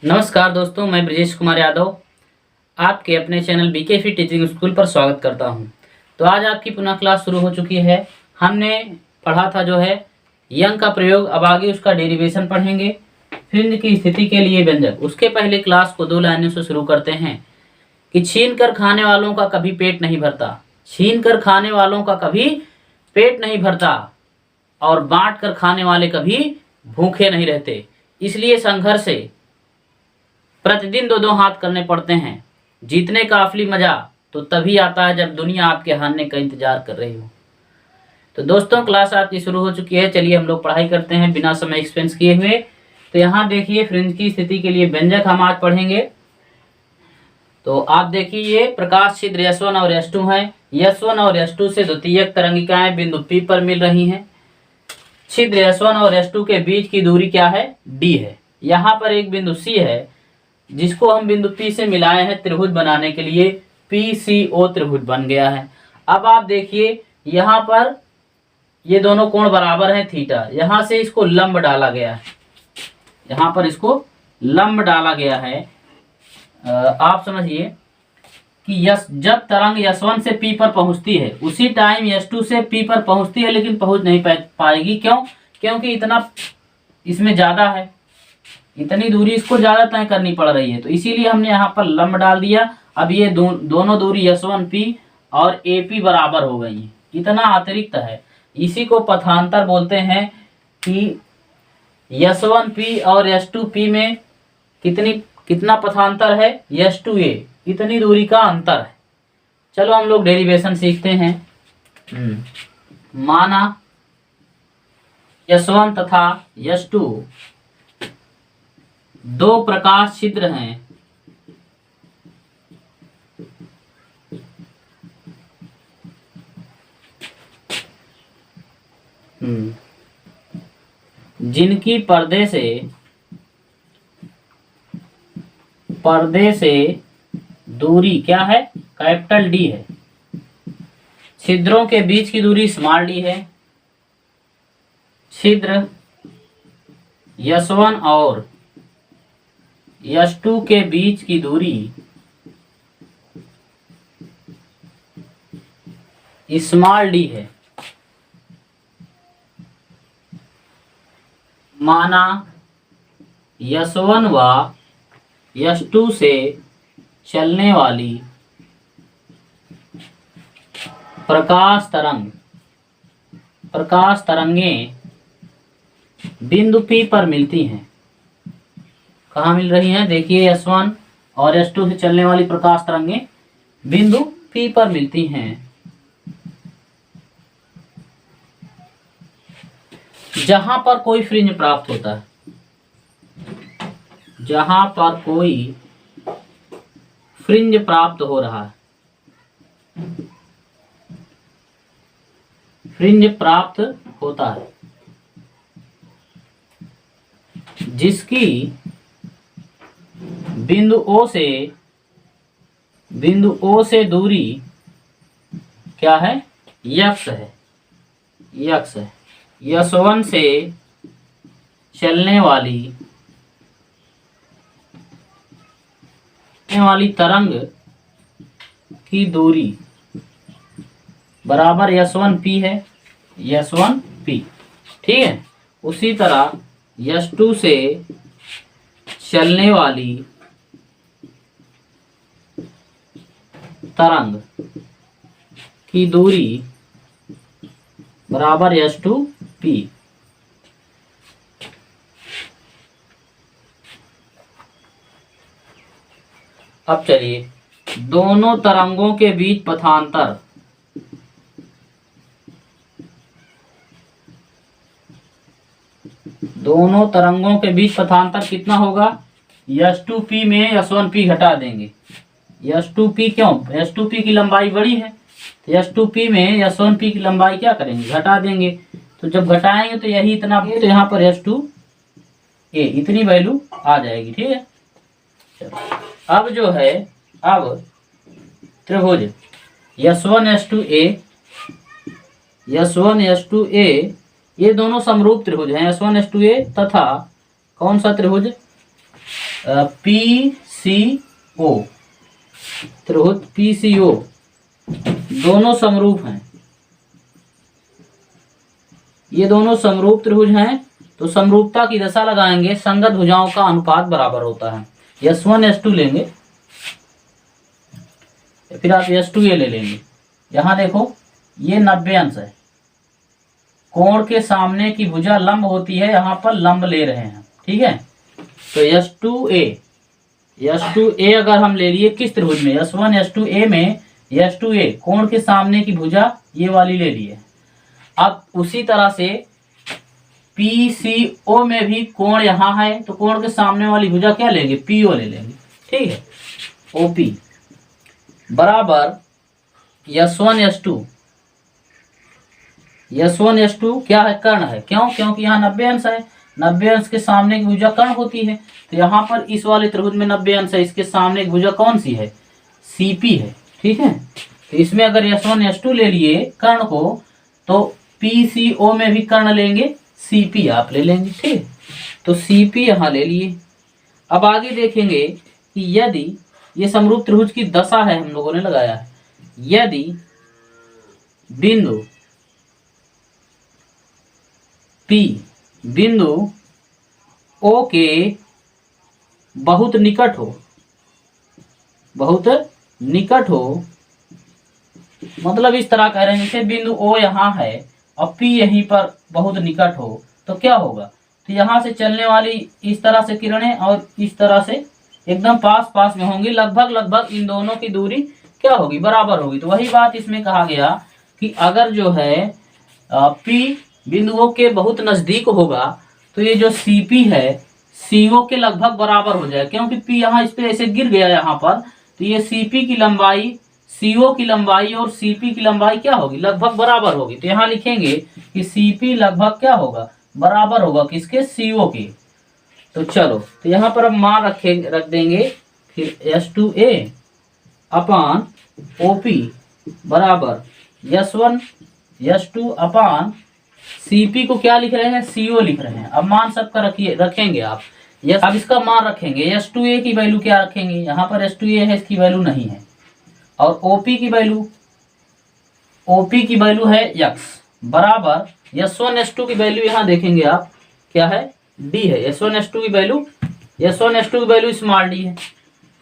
नमस्कार दोस्तों, मैं ब्रिजेश कुमार यादव आपके अपने चैनल बीके फी टीचिंग स्कूल पर स्वागत करता हूं। तो आज आपकी पुनः क्लास शुरू हो चुकी है। हमने पढ़ा था जो है यंग का प्रयोग, अब आगे उसका डेरिवेशन पढ़ेंगे। फ्रिंज की स्थिति के लिए व्यंजक। उसके पहले क्लास को 2 लाइनों से शुरू करते हैं कि छीन कर खाने वालों का कभी पेट नहीं भरता। छीन कर खाने वालों का कभी पेट नहीं भरता और बांट कर खाने वाले कभी भूखे नहीं रहते। इसलिए संघर्ष से प्रतिदिन 2-2 हाथ करने पड़ते हैं। जीतने का असली मजा तो तभी आता है जब दुनिया आपके हारने का इंतजार कर रही हो। तो दोस्तों, क्लास आपकी शुरू हो चुकी है। चलिए हम लोग पढ़ाई करते हैं बिना समय एक्सपेंस किए हुए। तो यहाँ देखिए, फ्रिंज की स्थिति के लिए व्यंजक हम आज पढ़ेंगे। तो आप देखिए, ये प्रकाश छिद्र S1 और S2 है। S1 और S2 से द्वितीयक तरंगिकाएं बिंदु P पर मिल रही हैं। छिद्र S1 और S2 के बीच की दूरी क्या है? D है। यहाँ पर एक बिंदु C है जिसको हम बिंदु P से मिलाए हैं त्रिभुज बनाने के लिए। PCO त्रिभुज बन गया है। अब आप देखिए, यहाँ पर ये दोनों कोण बराबर हैं थीटा। यहाँ से इसको लंब डाला गया है, यहाँ पर इसको लंब डाला गया है। आप समझिए कि जब तरंग S1 से P पर पहुंचती है उसी टाइम S2 से P पर पहुंचती है, लेकिन पहुंच नहीं पाएगी। क्यों? क्योंकि इतना इसमें ज्यादा है, इतनी दूरी इसको ज्यादा तय करनी पड़ रही है। तो इसीलिए हमने यहाँ पर लंब डाल दिया। अब ये दोनों दूरी S1P और AP बराबर हो गई है। इतना अतिरिक्त है, इसी को पथांतर बोलते हैं कि S1P और S2P में कितना पथांतर है? S2A, इतनी दूरी का अंतर है। चलो हम लोग डेरिवेशन सीखते हैं। माना S1 तथा S2 दो प्रकाश छिद्र हैं। जिनकी पर्दे से दूरी क्या है? कैपिटल D है। छिद्रों के बीच की दूरी स्मॉल d है। छिद्र S1 और S2 के बीच की दूरी स्मॉल d है। माना S1 व S2 से चलने वाली प्रकाश तरंगें बिंदु P पर मिलती हैं। कहाँ मिल रही हैं? देखिए, S1 और S2 से चलने वाली प्रकाश तरंगें बिंदु P पर मिलती हैं। जहां पर कोई फ्रिंज प्राप्त होता है, जहां पर कोई फ्रिंज प्राप्त हो रहा है, फ्रिंज प्राप्त होता है, जिसकी बिंदु O से दूरी क्या है? x है। x है। S1 से चलने वाली तरंग की दूरी बराबर S1P है। S1P, ठीक है। उसी तरह S2 से चलने वाली तरंग की दूरी बराबर S2P। अब चलिए, दोनों तरंगों के बीच पथांतर। दोनों तरंगों के बीच पथांतर कितना होगा? S2P में S1P घटा देंगे। S2P क्यों? S2P की लंबाई बड़ी है, तो S2P में S1P की लंबाई क्या करेंगे? घटा देंगे। तो जब घटाएंगे तो यही इतना, तो यहाँ पर S2A इतनी वैल्यू आ जाएगी, ठीक है। चलो, अब जो है, अब त्रिभुज S1 S2A ये दोनों समरूप त्रिभुज हैं। S1 S2A तथा कौन सा त्रिभुज? PCO, त्रिभुज PCO दोनों समरूप हैं, ये दोनों समरूप त्रिभुज हैं। तो समरूपता की दशा लगाएंगे, संगत भुजाओं का अनुपात बराबर होता है। S1 S2 लेंगे, फिर आप S2A ले लेंगे। यहां देखो ये 90 अंश है, कोण के सामने की भुजा लंब होती है, यहां पर लंब ले रहे हैं, ठीक है। तो S2A अगर हम ले लिए किस त्रिभुज में, S1 S2A में S2A कोण के सामने की भुजा ये वाली ले लिए। अब उसी तरह से PCO में भी कोण यहां है, तो कोण के सामने वाली भुजा क्या लेंगे, PO ले लेंगे, ठीक है। OP बराबर S1 S2 क्या है, कर्ण है। क्यों, क्योंकि यहाँ 90 अंश है, 90 अंश के सामने की भुजा कर्ण होती है। तो यहाँ पर इस वाले त्रिभुज में 90 अंश है, इसके सामने की भुजा कौन सी है, CP है, ठीक है। तो इसमें अगर S1 S2 ले लिए कर्ण को, तो PCO में भी कर्ण लेंगे, CP आप ले लेंगे, ठीक। तो CP यहाँ ले लिए। अब आगे देखेंगे कि यदि ये समरूप त्रिभुज की दशा है, हम लोगों ने लगाया है, यदि बिंदु P बिंदु O के बहुत निकट हो, मतलब इस तरह कह रहे हैं, जैसे बिंदु O यहाँ है और P यहीं पर बहुत निकट हो, तो क्या होगा, तो यहाँ से चलने वाली इस तरह से किरणें और इस तरह से एकदम पास पास में होंगी, लगभग इन दोनों की दूरी क्या होगी, बराबर होगी। तो वही बात इसमें कहा गया कि अगर जो है P बिंदुओं के बहुत नजदीक होगा, तो ये जो CP है CO के लगभग बराबर हो जाए, क्योंकि P यहाँ इस पे ऐसे गिर गया यहाँ पर, तो ये CP की लंबाई CO की लंबाई और CP की लंबाई क्या होगी, लगभग बराबर होगी। तो यहाँ लिखेंगे कि CP लगभग क्या होगा, बराबर होगा किसके, CO के। तो चलो, तो यहाँ पर अब मान रख देंगे, फिर S2A अपान OP बराबर S1 S2 अपान CP को क्या लिख रहे हैं, CO लिख रहे हैं। अब मान सबका रखेंगे आप। अब इसका मान रखेंगे, S2A की वैल्यू क्या रखेंगे, यहाँ पर S2A है, इसकी वैल्यू नहीं है। और OP की वैल्यू है x बराबर S1 S2 की वैल्यू यहाँ देखेंगे आप क्या है, D है। S1 S2 की वैल्यू स्मॉल d है,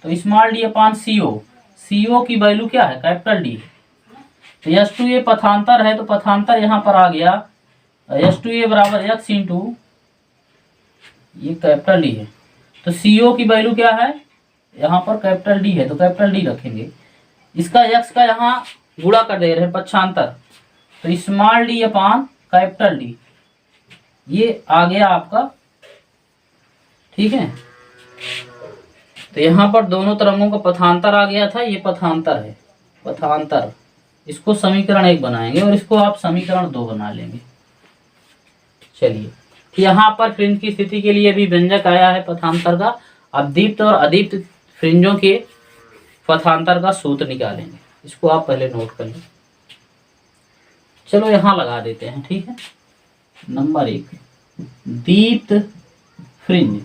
तो स्मॉल d अपान CO की वैल्यू क्या है, कैपिटल D। तो S2A पथांतर है, तो पथांतर यहाँ पर आ गया, S2A बराबर x इंटू ये कैपिटल D है। तो CO की वैल्यू क्या है, यहाँ पर कैपिटल D है, तो कैपिटल D रखेंगे। इसका x का यहाँ गुणा कर दे रहे हैं, पक्षांतर, तो स्मॉल d अपान कैपिटल D ये आ गया आपका, ठीक है। तो यहाँ पर दोनों तरंगों का पथांतर आ गया था, ये पथांतर है, पथांतर। इसको समीकरण 1 बनाएंगे और इसको आप समीकरण 2 बना लेंगे। चलिए, यहाँ पर फ्रिंज की स्थिति के लिए भी व्यंजक आया है पथांतर का। अब दीप्त और अदीप्त फ्रिंजों के पथांतर का सूत्र निकालेंगे, इसको आप पहले नोट कर लें। चलो यहाँ लगा देते हैं, ठीक है। नंबर 1, दीप्त फ्रिंज,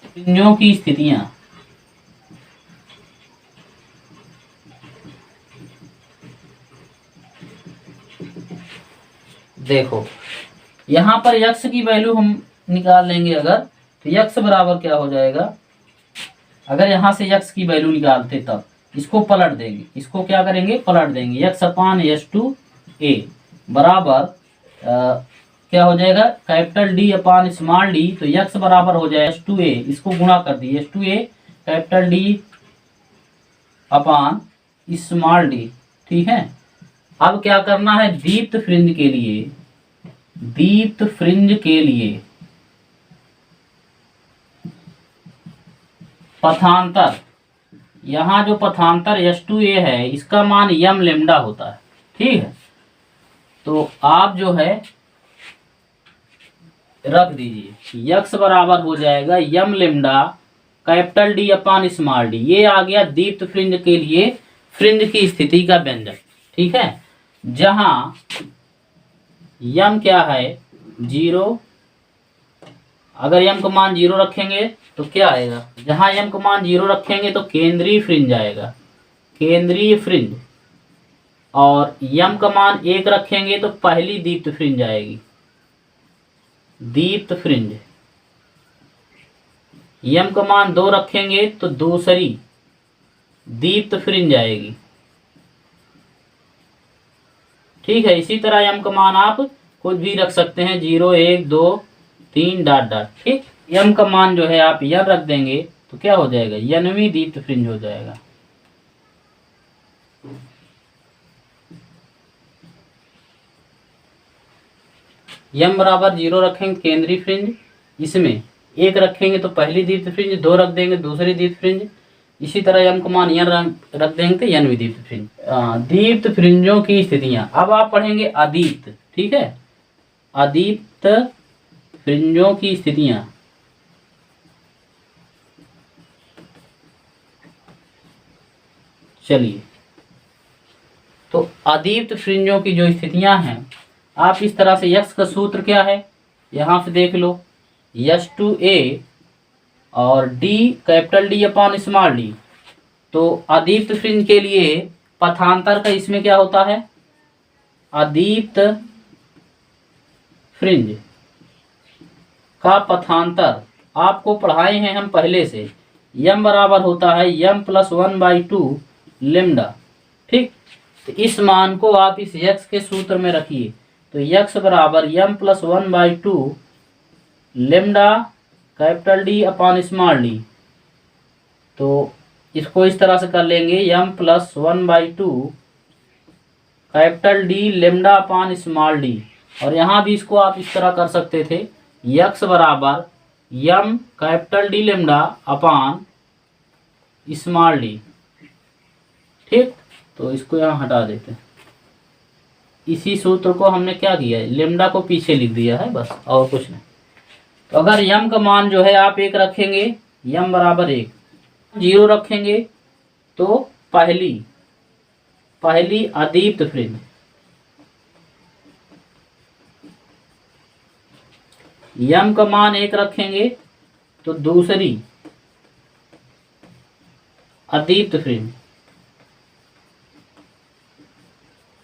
फ्रिंजों की स्थितियां। देखो यहाँ पर x की वैल्यू हम निकाल लेंगे, अगर तो x बराबर क्या हो जाएगा, अगर यहाँ से x की वैल्यू निकालते तब इसको पलट देंगे, इसको क्या करेंगे, पलट देंगे, x अपान S2A बराबर क्या हो जाएगा, capital D upon small d। तो x बराबर हो जाए S2A, इसको गुणा कर दिए, S2A capital D upon small d, ठीक है। अब क्या करना है, दीप्त फ्रिंज के लिए पथांतर, यहाँ जो पथांतर S2A है इसका मान यम लेमडा होता है, ठीक है। तो आप जो है रख दीजिए, x बराबर हो जाएगा m lambda capital D upon small d। ये आ गया दीप्त फ्रिंज के लिए फ्रिंज की स्थिति का व्यंजक, ठीक है। जहां यम क्या है 0 अगर यम का मान 0 रखेंगे तो क्या आएगा, जहां यम का मान 0 रखेंगे तो केंद्रीय फ्रिंज आएगा, केंद्रीय फ्रिंज। और यम का मान 1 रखेंगे तो पहली दीप्त फ्रिंज आएगी, दीप्त फ्रिंज। यम का मान 2 रखेंगे तो दूसरी दीप्त फ्रिंज आएगी। ठीक है, इसी तरह यम का मान आप कुछ भी रख सकते हैं, 0 1 2 3 डॉट डॉट। ठीक, यम का मान जो है आप यन रख देंगे तो क्या हो जाएगा, यनवी दीप्त फ्रिंज हो जाएगा। यम बराबर 0 रखेंगे केंद्रीय फ्रिंज, इसमें 1 रखेंगे तो पहली दीप्त फ्रिंज, 2 रख देंगे दूसरी दीप्त फ्रिंज। इसी तरह यम का मान यन रख देंगे तो यन दीप्त फ्रिंज। दीप्त फ्रिंजों की स्थितियां अब आप पढ़ेंगे अदीप्त। ठीक है, अदीप्त फ्रिंजों की स्थितियां। चलिए, तो अदीप्त फ्रिंजों की जो स्थितियां हैं, आप इस तरह से यक्स का सूत्र क्या है यहां से देख लो, यस टू ए और D capital D upon small D. तो अदीप्त फ्रिंज के लिए पथांतर का इसमें क्या होता है, अदीप्त फ्रिंज का पथांतर आपको पढ़ाए हैं हम पहले से, यम बराबर होता है यम प्लस 1/2 लेमडा। ठीक, तो इस मान को आप इस यक्स के सूत्र में रखिए, तो यक्स बराबर m plus 1/2 lambda capital D upon small D. तो इसको इस तरह से कर लेंगे, m plus 1/2 capital D lambda upon small D. और यहाँ भी इसको आप इस तरह कर सकते थे, यक्स बराबर m capital D lambda upon small D. ठीक, तो इसको यहाँ हटा देते हैं। इसी सूत्र को हमने क्या किया है, लेमडा को पीछे लिख दिया है बस, और कुछ नहीं। तो अगर यम का मान जो है आप 1 रखेंगे, यम बराबर 1, 0 रखेंगे तो पहली अदीप्त फ्रिंज, यम का मान 1 रखेंगे तो दूसरी अदीप्त फ्रिंज।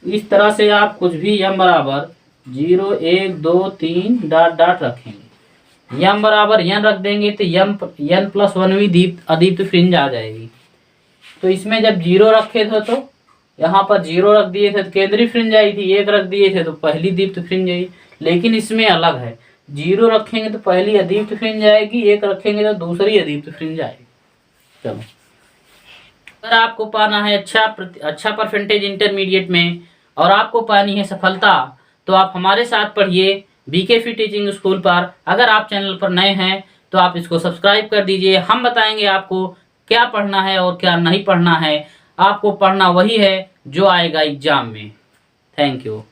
इस तरह से आप कुछ भी यम बराबर 0 1 2 3 डॉट डॉट रखेंगे। यम बराबर यन रख देंगे तो यन प्लस 1वीं दीप्त अदीप्त फ्रिंज आ जाएगी। तो इसमें जब 0 रखे थे तो यहाँ पर 0 रख दिए थे तो केंद्रीय फ्रिंज आई थी, 1 रख दिए थे तो पहली दीप्त फ्रिंज आई। लेकिन इसमें अलग है, 0 रखेंगे तो पहली अदीप्त फ्रिंज आएगी, 1 रखेंगे तो दूसरी अदीप्त फ्रिंज आएगी। चलो, अगर आपको पाना है अच्छा परसेंटेज इंटरमीडिएट में और आपको पानी है सफलता, तो आप हमारे साथ पढ़िए बीकेफी टीचिंग स्कूल पर। अगर आप चैनल पर नए हैं तो आप इसको सब्सक्राइब कर दीजिए। हम बताएंगे आपको क्या पढ़ना है और क्या नहीं पढ़ना है। आपको पढ़ना वही है जो आएगा एग्जाम में। Thank you.